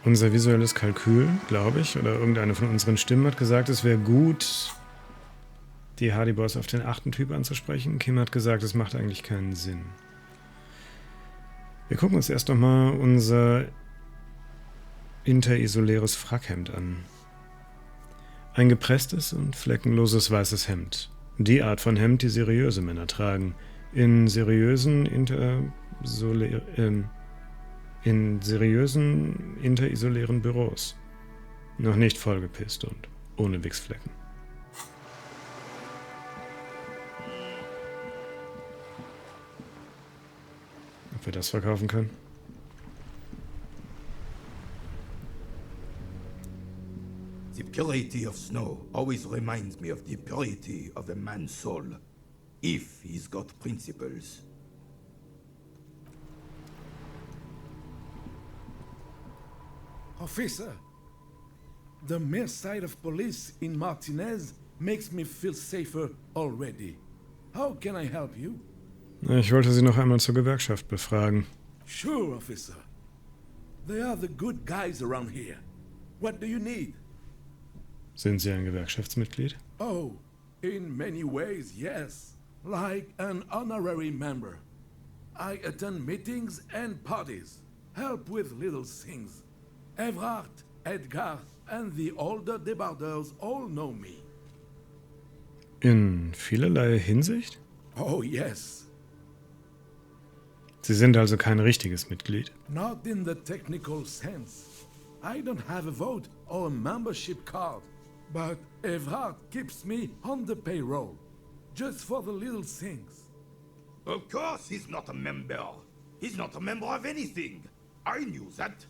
Unser visuelles Kalkül, glaube ich, oder irgendeine von unseren Stimmen hat gesagt, es wäre gut, die Hardie-Boys auf den 8. Typ anzusprechen. Kim hat gesagt, es macht eigentlich keinen Sinn. Wir gucken uns erst noch mal unser interisoläres Frackhemd an. Ein gepresstes und fleckenloses weißes Hemd. Die Art von Hemd, die seriöse Männer tragen. In seriösen interisolären Büros. Noch nicht vollgepisst und ohne Wichsflecken. Ob wir das verkaufen können? The purity of snow always reminds me of the purity of a man's soul, if he's got principles. Officer, the mere sight of police in Martinez makes me feel safer already. How can I help you? Ich wollte Sie noch einmal zur Gewerkschaft befragen. Sure, officer. They are the good guys around here. What do you need? Sind Sie ein Gewerkschaftsmitglied? Oh, in many ways, yes. Like an honorary member. I attend meetings and parties. Help with little things. Evrard, Edgar, and the older debarders all know me. In vielerlei Hinsicht? Oh, yes. Sie sind also kein richtiges Mitglied. Not in the technical sense. I don't have a vote or a membership card. But Evrard keeps me on the payroll. Just for the little things. Of course he's not a member. He's not a member of anything. I knew that.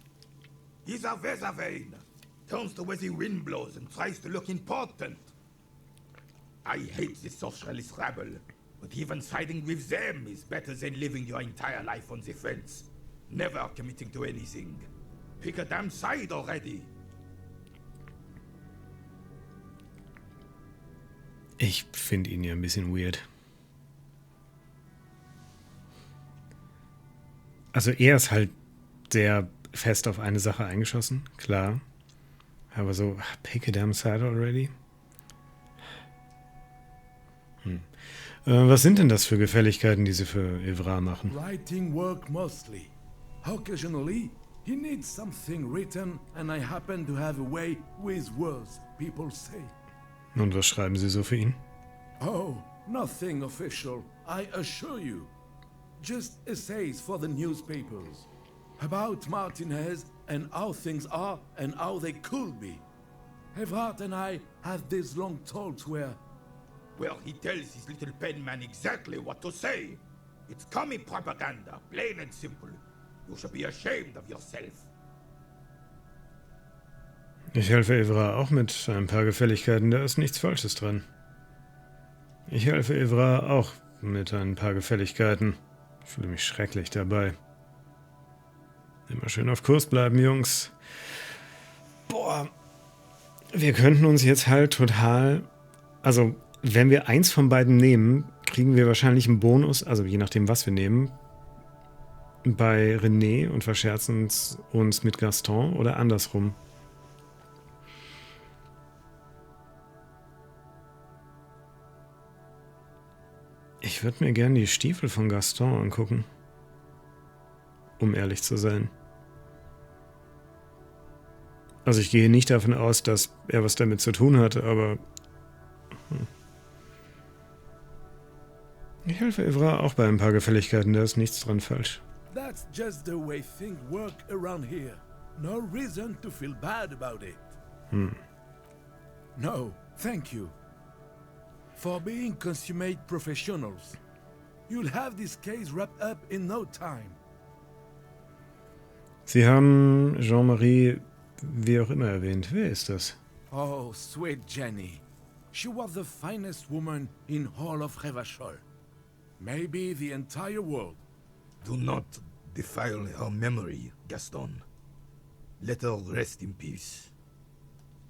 He's a Weservein. Turns the way the wind blows and tries to look important. I hate the socialist rabble, but even siding with them is better than living your entire life on the fence. Never committing to anything. Pick a damn side already. Ich finde ihn ja ein bisschen weird. Also er ist halt sehr fest auf eine Sache eingeschossen, klar. Aber so, pick a damn side already? Was sind denn das für Gefälligkeiten, die Sie für Evrard machen? Writing work mostly. Occasionally, he needs something written and I happen to have a way with words, people say. Und was schreiben Sie so für ihn? Oh, nothing official, I assure you. Just essays for the newspapers. About Martinez and how things are and how they could be. Evrard and I had these long talks where... Well, he tells his little pen man exactly what to say. It's commie propaganda, plain and simple. You should be ashamed of yourself. Ich helfe Evrard auch mit ein paar Gefälligkeiten, da ist nichts Falsches dran. Ich helfe Evrard auch mit ein paar Gefälligkeiten. Ich fühle mich schrecklich dabei. Immer schön auf Kurs bleiben, Jungs. Boah, wir könnten uns jetzt halt total... Also, wenn wir eins von beiden nehmen, kriegen wir wahrscheinlich einen Bonus, also je nachdem, was wir nehmen, bei René und verscherzen uns mit Gaston oder andersrum. Ich würde mir gerne die Stiefel von Gaston angucken. Um ehrlich zu sein. Also ich gehe nicht davon aus, dass er was damit zu tun hat, aber... Ich helfe Evrard auch bei ein paar Gefälligkeiten, da ist nichts dran falsch. That's just the way things work around here. No reason to feel bad about it. No, thank you. For being consummate professionals. You'll have this case wrapped up in no time. Sie haben Jean-Marie, wie auch immer, erwähnt. Wer ist das? Oh, sweet Jenny. She was the finest woman in all of Revachol. Maybe the entire world. Do not defile her memory, Gaston. Let her rest in peace.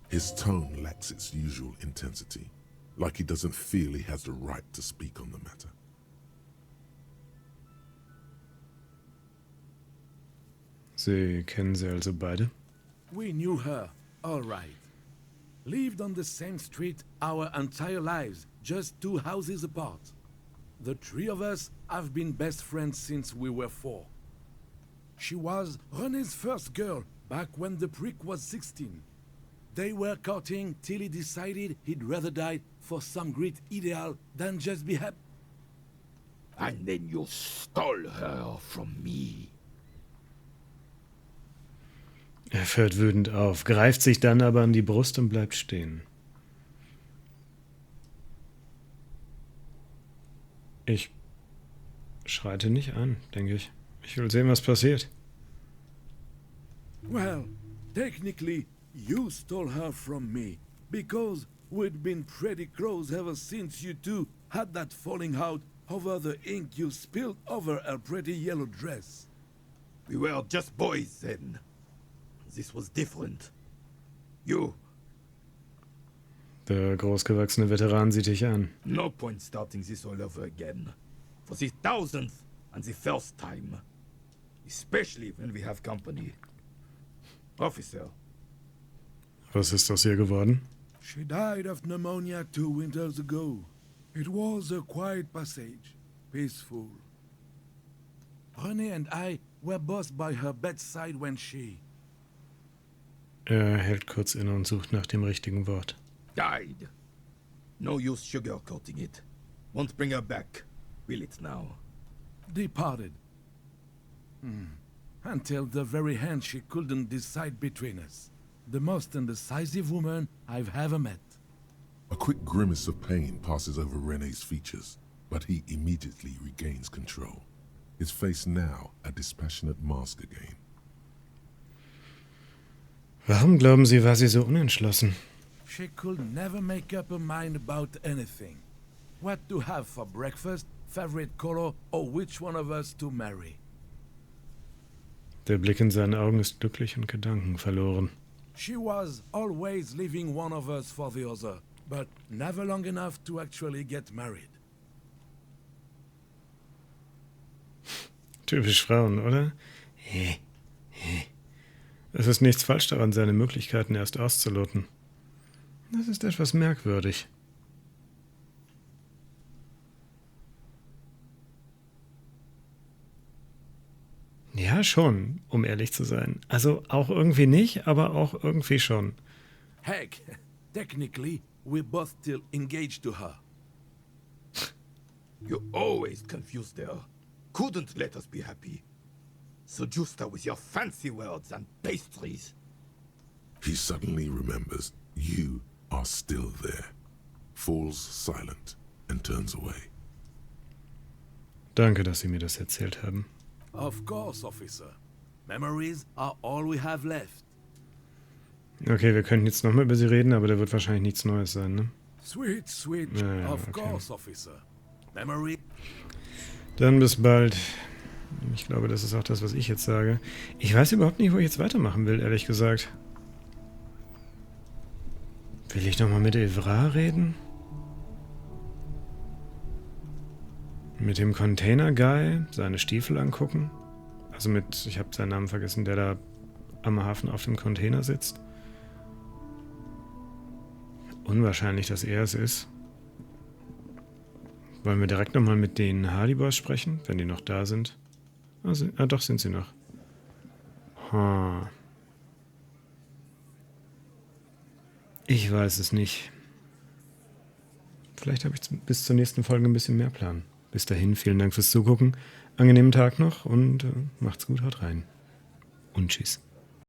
His tone lacks its usual intensity, like he doesn't feel he has the right to speak on the matter. Sie kennen sie also beide? We knew her, all right. Lived on the same street our entire lives, just 2 houses apart. The 3 of us have been best friends since we were 4. She was René's first girl, back when the prick was 16. They were courting till he decided he'd rather die for some great ideal than just be happy. And then you stole her from me. Er fährt wütend auf, greift sich dann aber an die Brust und bleibt stehen. Ich schreite nicht an, denke ich. Ich will sehen, was passiert. Well, technically, you stole her from me, because we'd been pretty close ever since you two had that falling out over the ink you spilled over her pretty yellow dress. We were just boys then. This was different. You. Der großgewachsene Veteran sieht dich an. No point starting this all over again. for the thousandth and the first time. Especially when we have company. Officer. Was ist aus ihr geworden? She died of pneumonia 2 winters ago. It was a quiet passage, peaceful. René and I were both by her bedside when she... Er hält kurz inne und sucht nach dem richtigen Wort. Died. No use sugarcoating it. Won't bring her back. Will it now? Departed. Until the very end she couldn't decide between us. The most indecisive woman I've ever met. A quick grimace of pain passes over René's features, but he immediately regains control. His face now a dispassionate mask again. Warum glauben Sie, war sie so unentschlossen? She could never make up her mind about anything. What to have for breakfast, favorite color, or which one of us to marry. Der Blick in seinen Augen ist glücklich und gedankenverloren. She was always leaving one of us for the other, but never long enough to actually get married. Typisch Frauen, oder? Es ist nichts falsch daran, seine Möglichkeiten erst auszuloten. Das ist etwas merkwürdig. Ja, schon, um ehrlich zu sein. Also auch irgendwie nicht, aber auch irgendwie schon. Heck, technically, we're both still engaged to her. You always confused her. Couldn't let us be happy. Seduced her with your fancy words and pastries. He suddenly remembers you are still there, falls silent and turns away. Danke, dass Sie mir das erzählt haben. Of course, officer. Memories are all we have left. Okay, wir könnten jetzt nochmal über sie reden, aber da wird wahrscheinlich nichts Neues sein, ne? Sweet, sweet. Ja, of okay. course, officer. Memory. Dann bis bald. Ich glaube, das ist auch das, was ich jetzt sage. Ich weiß überhaupt nicht, wo ich jetzt weitermachen will, ehrlich gesagt. Will ich nochmal mit Evra reden? Mit dem Container-Guy seine Stiefel angucken? Also mit, ich habe seinen Namen vergessen, der da am Hafen auf dem Container sitzt. Unwahrscheinlich, dass er es ist. Wollen wir direkt nochmal mit den Hardie-Boys sprechen, wenn die noch da sind? Doch, sind sie noch. Ich weiß es nicht. Vielleicht habe ich bis zur nächsten Folge ein bisschen mehr Plan. Bis dahin, vielen Dank fürs Zugucken. Angenehmen Tag noch und macht's gut, haut rein. Und tschüss.